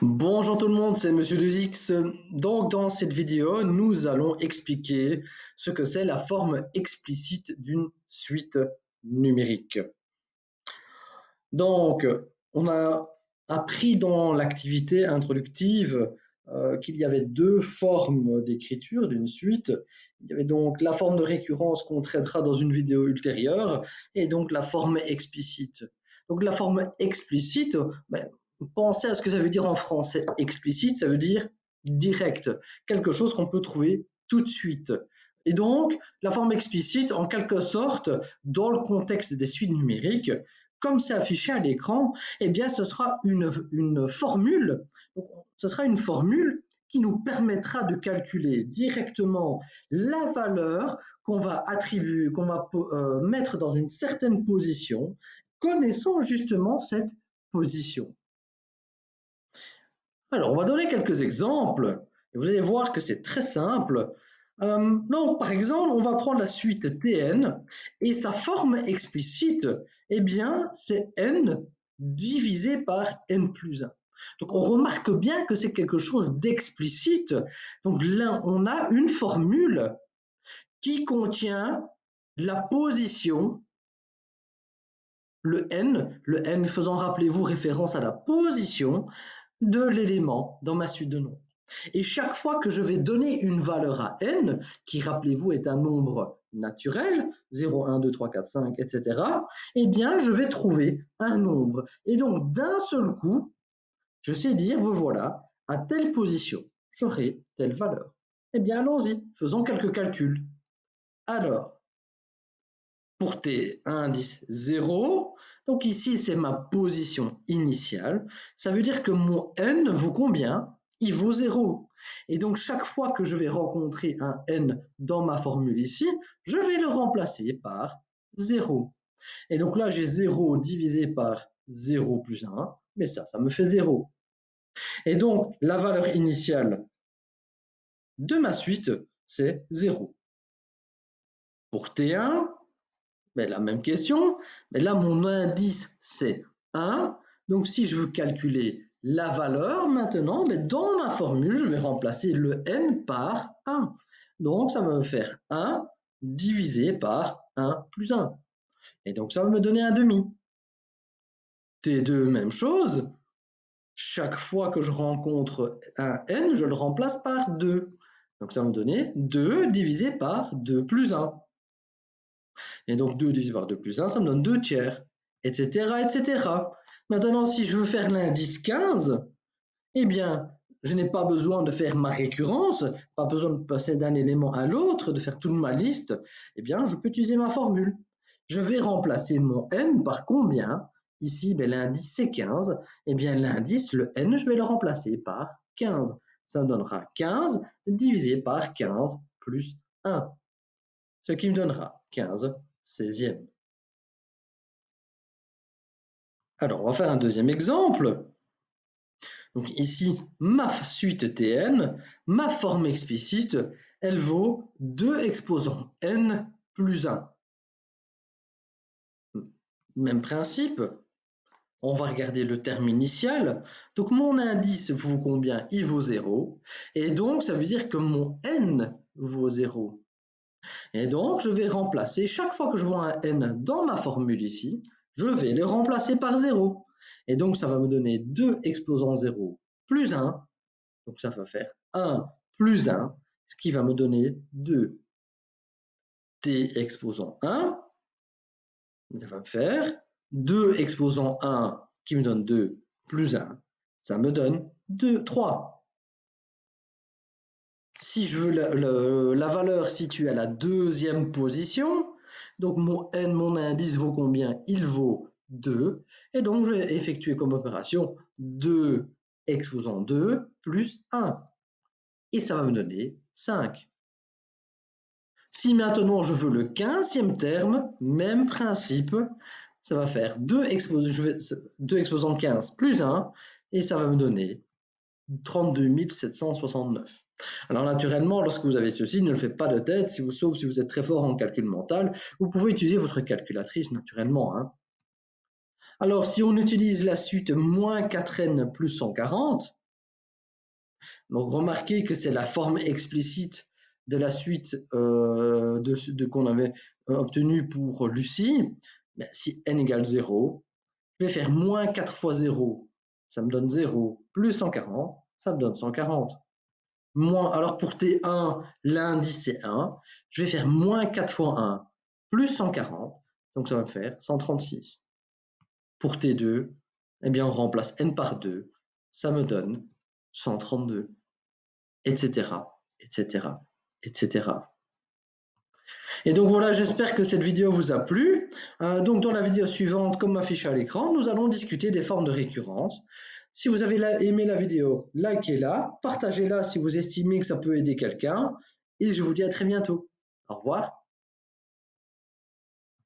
Bonjour tout le monde, c'est Monsieur 2X. Donc dans cette vidéo, nous allons expliquer ce que c'est la forme explicite d'une suite numérique. Donc, on a appris dans l'activité introductive qu'il y avait deux formes d'écriture d'une suite. Il y avait donc la forme de récurrence qu'on traitera dans une vidéo ultérieure et donc la forme explicite. Donc la forme explicite, ben, pensez à ce que ça veut dire en français. Explicite, ça veut dire direct, quelque chose qu'on peut trouver tout de suite. Et donc, la forme explicite, en quelque sorte, dans le contexte des suites numériques, comme c'est affiché à l'écran, eh bien, ce sera une formule. Ce sera une formule qui nous permettra de calculer directement la valeur qu'on va attribuer, qu'on va mettre dans une certaine position, connaissant justement cette position. Alors, on va donner quelques exemples et vous allez voir que c'est très simple. Donc, par exemple, on va prendre la suite Tn et sa forme explicite, eh bien, c'est n divisé par n plus 1. Donc, on remarque bien que c'est quelque chose d'explicite. Donc là, on a une formule qui contient la position, le n faisant, rappelez-vous, référence à la position de l'élément dans ma suite de nombres. Et chaque fois que je vais donner une valeur à n, qui, rappelez-vous, est un nombre naturel, 0, 1, 2, 3, 4, 5, etc., eh bien, je vais trouver un nombre. Et donc, d'un seul coup, je sais dire, voilà, à telle position, j'aurai telle valeur. Eh bien, allons-y, faisons quelques calculs. Alors, pour t, un indice 0, donc ici, c'est ma position initiale. Ça veut dire que mon n vaut combien? Il vaut 0. Et donc, chaque fois que je vais rencontrer un n dans ma formule ici, je vais le remplacer par 0. Et donc là, j'ai 0 divisé par 0 plus 1, mais ça me fait 0. Et donc, la valeur initiale de ma suite, c'est 0. Pour T1, ben, la même question, mais là, mon indice, c'est 1. Donc, si je veux calculer la valeur, maintenant, mais dans ma formule, je vais remplacer le n par 1. Donc, ça va me faire 1 divisé par 1 plus 1. Et donc, ça va me donner un demi. T2, même chose. Chaque fois que je rencontre un n, je le remplace par 2. Donc, ça va me donner 2 divisé par 2 plus 1. Et donc 2 divisé par 2 plus 1, ça me donne 2 tiers, etc., etc. Maintenant, si je veux faire l'indice 15, eh bien, je n'ai pas besoin de faire ma récurrence, pas besoin de passer d'un élément à l'autre, de faire toute ma liste. Eh bien, je peux utiliser ma formule. Je vais remplacer mon n par combien? Ici, ben, l'indice c'est 15. Eh bien, l'indice, le n, je vais le remplacer par 15. Ça me donnera 15 divisé par 15 plus 1. Ce qui me donnera 15 16e. Alors, on va faire un deuxième exemple. Donc ici, ma suite Tn, ma forme explicite, elle vaut 2 exposants n plus 1. Même principe, on va regarder le terme initial. Donc mon indice vaut combien? Il vaut 0. Et donc, ça veut dire que mon n vaut 0. Et donc, je vais remplacer, chaque fois que je vois un n dans ma formule ici, je vais le remplacer par 0. Et donc, ça va me donner 2 exposants 0 plus 1. Donc, ça va faire 1 plus 1, ce qui va me donner 2. T exposant 1, ça va me faire 2 exposant 1 qui me donne 2 plus 1, ça me donne 2, 3. Si je veux la valeur située à la deuxième position, donc mon n, mon indice vaut combien? Il vaut 2. Et donc, je vais effectuer comme opération 2 exposant 2 plus 1. Et ça va me donner 5. Si maintenant je veux le 15e terme, même principe, ça va faire 2 exposant 15 plus 1, et ça va me donner 32 769. Alors naturellement, lorsque vous avez ceci, ne le faites pas de tête, sauf si vous êtes très fort en calcul mental. Vous pouvez utiliser votre calculatrice naturellement. Alors si on utilise la suite moins 4n plus 140, Donc remarquez que c'est la forme explicite de la suite qu'on avait obtenue pour Lucie. Ben, si n égale 0, je vais faire moins 4 fois 0, ça me donne 0, plus 140, ça me donne 140. Alors pour T1, l'indice c'est 1, je vais faire moins 4 fois 1, plus 140, donc ça va me faire 136. Pour T2, eh bien on remplace n par 2, ça me donne 132, etc., etc., etc. Et donc voilà, j'espère que cette vidéo vous a plu. Donc dans la vidéo suivante, comme affiché à l'écran, nous allons discuter des formes de récurrence. Si vous avez aimé la vidéo, likez-la, partagez-la si vous estimez que ça peut aider quelqu'un, et je vous dis à très bientôt. Au revoir.